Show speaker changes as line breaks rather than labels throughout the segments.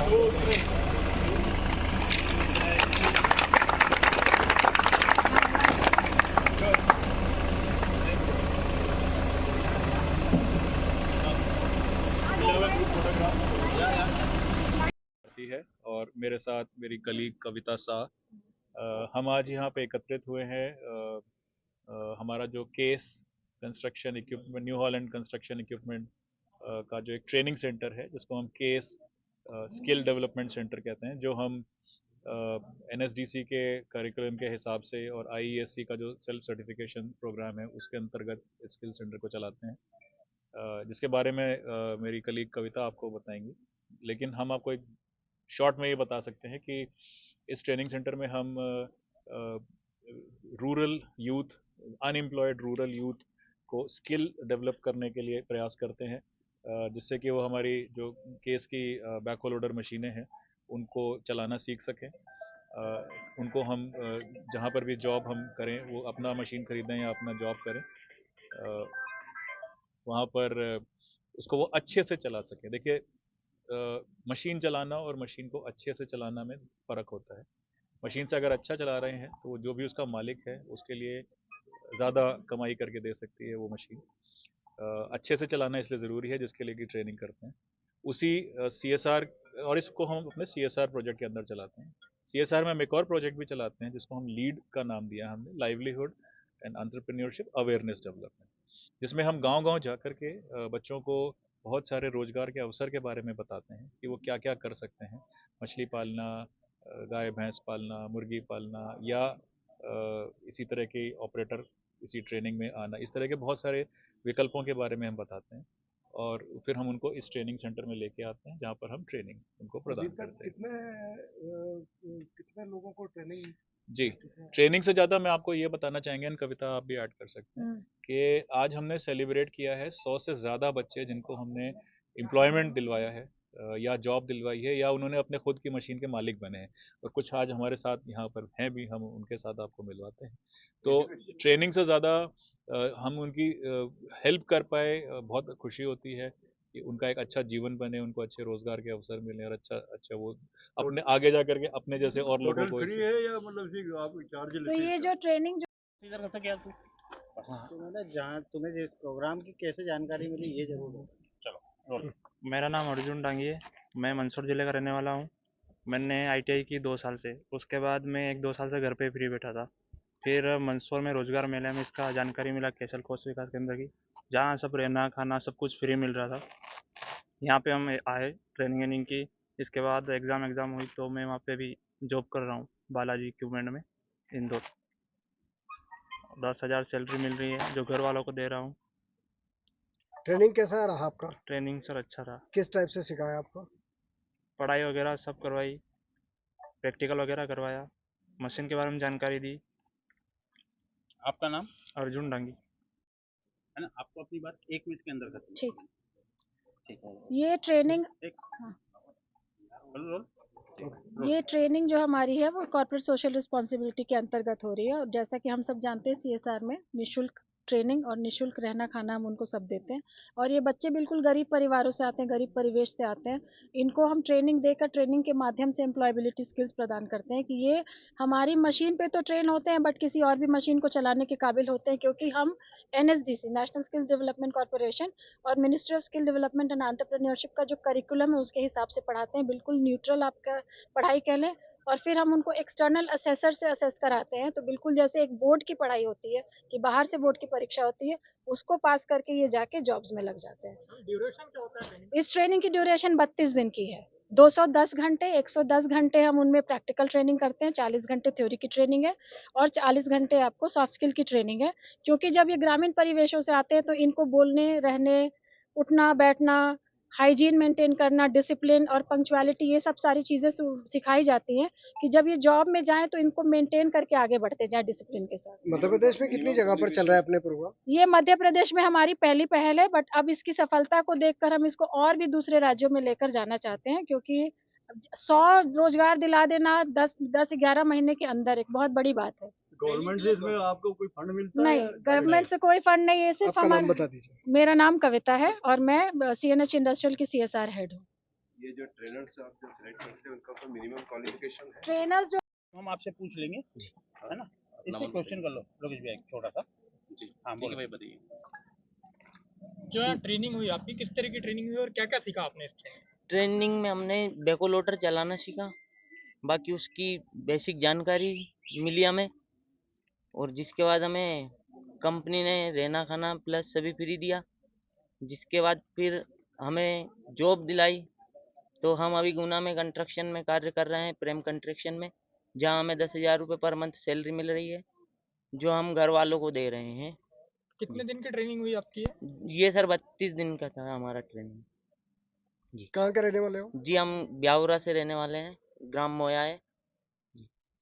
है और मेरे साथ मेरी कलीग कविता शाह। हम आज यहाँ पे एकत्रित हुए हैं। हमारा जो case construction equipment, new Holland construction equipment का जो एक ट्रेनिंग सेंटर है, जिसको हम केस स्किल डेवलपमेंट सेंटर कहते हैं, जो हम NSDC के करिकुलम के हिसाब से और IESC का जो सेल्फ सर्टिफिकेशन प्रोग्राम है उसके अंतर्गत स्किल सेंटर को चलाते हैं, जिसके बारे में मेरी कलीग कविता आपको बताएंगी। लेकिन हम आपको एक शॉर्ट में ये बता सकते हैं कि इस ट्रेनिंग सेंटर में हम rural youth, unemployed rural youth को स्किल डेवलप करने के लिए प्रयास करते हैं, जिससे कि वो हमारी जो केस की बैकहो लोडर मशीनें हैं उनको चलाना सीख सकें। उनको हम जहाँ पर भी जॉब हम करें, वो अपना मशीन खरीदें या अपना जॉब करें, वहाँ पर उसको वो अच्छे से चला सकें। देखिए, मशीन चलाना और मशीन को अच्छे से चलाना में फ़र्क होता है। मशीन से अगर अच्छा चला रहे हैं तो जो भी उसका मालिक है उसके लिए ज़्यादा कमाई करके दे सकती है वो मशीन। अच्छे से चलाना इसलिए ज़रूरी है, जिसके लिए कि ट्रेनिंग करते हैं। उसी CSR, और इसको हम अपने CSR प्रोजेक्ट के अंदर चलाते हैं। CSR में हम एक और प्रोजेक्ट भी चलाते हैं जिसको हम लीड का नाम दिया हमने, livelihood and entrepreneurship awareness development, जिसमें हम गांव-गांव जा कर के बच्चों को बहुत सारे रोजगार के अवसर के बारे में बताते हैं कि वो क्या क्या कर सकते हैं। मछली पालना, गाय भैंस पालना, मुर्गी पालना, या इसी तरह के ऑपरेटर इसी ट्रेनिंग में आना, इस तरह के बहुत सारे विकल्पों के बारे में हम बताते हैं और फिर हम उनको इस ट्रेनिंग सेंटर में लेके आते हैं जहाँ पर हम ट्रेनिंग उनको प्रदान करते हैं।
कितने लोगों को ट्रेनिंग?
जी, ट्रेनिंग से ज़्यादा मैं आपको ये बताना चाहेंगे, एंड कविता आप भी ऐड कर सकते हैं, कि आज हमने सेलिब्रेट किया है 100 से ज़्यादा बच्चे जिनको हमने एम्प्लॉयमेंट दिलवाया है, या जॉब दिलवाई है, या उन्होंने अपने खुद की मशीन के मालिक बने हैं, और कुछ आज हमारे साथ यहाँ पर हैं भी, हम उनके साथ आपको मिलवाते हैं। तो ट्रेनिंग से ज़्यादा हम उनकी हेल्प कर पाए, बहुत खुशी होती है कि उनका एक अच्छा जीवन बने, उनको अच्छे रोजगार के अवसर मिले और अच्छा वो अपने आगे जा करके अपने जैसे और लोगों को
फ्री है या मतलब आप चार्ज लेते
तो
हैं?
ये जो ट्रेनिंग
इधर था क्या तू?
तो मतलब जहाँ तुम्हें जिस प्रोग्राम की कैसे जानकारी मिली ये जरूर है।
चलो।
मेरा नाम अर्जुन डांगी है। मैं मंदसौर ज़िले का रहने वाला हूँ। मैंने ITI की 2 साल से, उसके बाद मैं 1-2 साल से घर पे फ्री बैठा था। फिर मंदसौर में रोज़गार मेले में इसका जानकारी मिला, कौशल कौशल विकास केंद्र की, जहाँ सब रहना खाना सब कुछ फ्री मिल रहा था। यहाँ पे हम आए, ट्रेनिंग वेनिंग की। इसके बाद एग्ज़ाम हुई तो मैं वहाँ पे भी जॉब कर रहा हूँ, बालाजी इक्विपमेंट में, इंदौर। 10,000 सैलरी मिल रही है जो घर वालों को दे रहा हूँ।
ट्रेनिंग कैसा रहा आपका?
ट्रेनिंग सर अच्छा था।
किस टाइप से सिखाया आपको?
पढ़ाई वगैरह सब करवाई, प्रैक्टिकल वगैरह करवाया, मशीन के बारे में जानकारी दी।
आपका नाम?
अर्जुन डांगी।
है ना, आपको अपनी बात 1 मिनट के अंदर खत्म।
ठीक
ठीक है।
ये ट्रेनिंग
रोल।
ये ट्रेनिंग जो हमारी है वो कॉर्पोरेट सोशल रिस्पॉन्सिबिलिटी के अंतर्गत हो रही है, और जैसा कि हम सब जानते हैं CSR में निःशुल्क ट्रेनिंग और निःशुल्क रहना खाना हम उनको सब देते हैं। और ये बच्चे बिल्कुल गरीब परिवारों से आते हैं, गरीब परिवेश से आते हैं। इनको हम ट्रेनिंग देकर, ट्रेनिंग के माध्यम से एम्प्लॉयबिलिटी स्किल्स प्रदान करते हैं कि ये हमारी मशीन पे तो ट्रेन होते हैं बट किसी और भी मशीन को चलाने के काबिल होते हैं, क्योंकि हम NSDC national skills development corporation और ministry of skill development and entrepreneurship का जो करिकुलम है उसके हिसाब से पढ़ाते हैं। बिल्कुल न्यूट्रल आपका पढ़ाई कह लें। और फिर हम उनको एक्सटर्नल असेसर से असेस कराते हैं, तो बिल्कुल जैसे एक बोर्ड की पढ़ाई होती है कि बाहर से बोर्ड की परीक्षा होती है, उसको पास करके ये जाके जॉब्स में लग जाते हैं।
ड्यूरेशन क्या होता है?
इस ट्रेनिंग की ड्यूरेशन 32 दिन की है। 210 घंटे, 110 घंटे हम उनमें प्रैक्टिकल ट्रेनिंग करते हैं, 40 घंटे थ्योरी की ट्रेनिंग है और 40 घंटे आपको सॉफ्ट स्किल की ट्रेनिंग है। क्योंकि जब ये ग्रामीण परिवेशों से आते हैं तो इनको बोलने, रहने, उठना बैठना, हाइजीन मेंटेन करना, डिसिप्लिन और पंक्चुअलिटी, ये सब सारी चीज़ें सिखाई जाती हैं कि जब ये जॉब में जाएँ तो इनको मेंटेन करके आगे बढ़ते जाएँ डिसिप्लिन के साथ।
मध्य प्रदेश में कितनी जगह पर चल रहा है अपने प्रोग्राम?
ये मध्य प्रदेश में हमारी पहली पहल है, बट अब इसकी सफलता को देखकर हम इसको और भी दूसरे राज्यों में लेकर जाना चाहते हैं, क्योंकि 100 रोजगार दिला देना 10-11 महीने के अंदर एक बहुत बड़ी बात है।
गवर्नमेंट से इसमें आपको कोई फंड मिलता है?
नहीं, गवर्नमेंट से कोई फंड नहीं है, सिर्फ
आपका नाम
हमारा।
बता दीजिए।
मेरा नाम कविता है और मैं CNH इंडस्ट्रियल की CSR हेड हूँ।
ये जो ट्रेनर्स आप जो सेलेक्ट करते हैं उनका कोई मिनिमम क्वालिफिकेशन है?
ट्रेनर्स जो
हम आपसे पूछ लेंगे है ना, इससे क्वेश्चन कर लो लोकेश भाई, छोटा सा जी। हाँ बोलो भाई, बताइए।
जो है ट्रेनिंग हुई आपकी, किस तरह की ट्रेनिंग हुई और क्या क्या सीखा आपने इससे?
ट्रेनिंग में हमने बैको लोडर चलाना सीखा, बाकी उसकी बेसिक जानकारी मिली हमें, और जिसके बाद हमें कंपनी ने रहना खाना प्लस सभी फ्री दिया। जिसके बाद फिर हमें जॉब दिलाई, तो हम अभी गुना में कंस्ट्रक्शन में कार्य कर रहे हैं, प्रेम कंस्ट्रक्शन में, जहां हमें 10,000 रुपये पर मंथ सैलरी मिल रही है, जो हम घर वालों को दे रहे हैं।
कितने दिन की ट्रेनिंग हुई आपकी?
ये सर 32 दिन का था हमारा ट्रेनिंग।
कहाँ के रहने वाले हो?
जी हम ब्यावरा से रहने वाले हैं, ग्राम मोया है।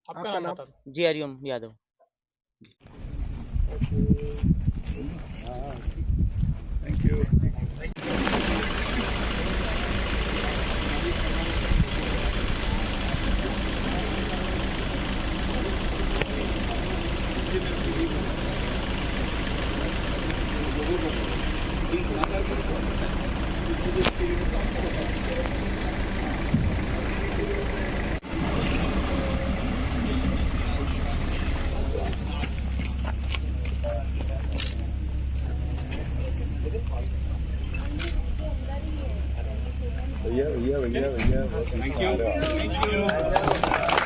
आपका नाम बता दो।
जी हरिओम यादव।
Thank you.
भैया भैया भैया भैया, थैंक यू।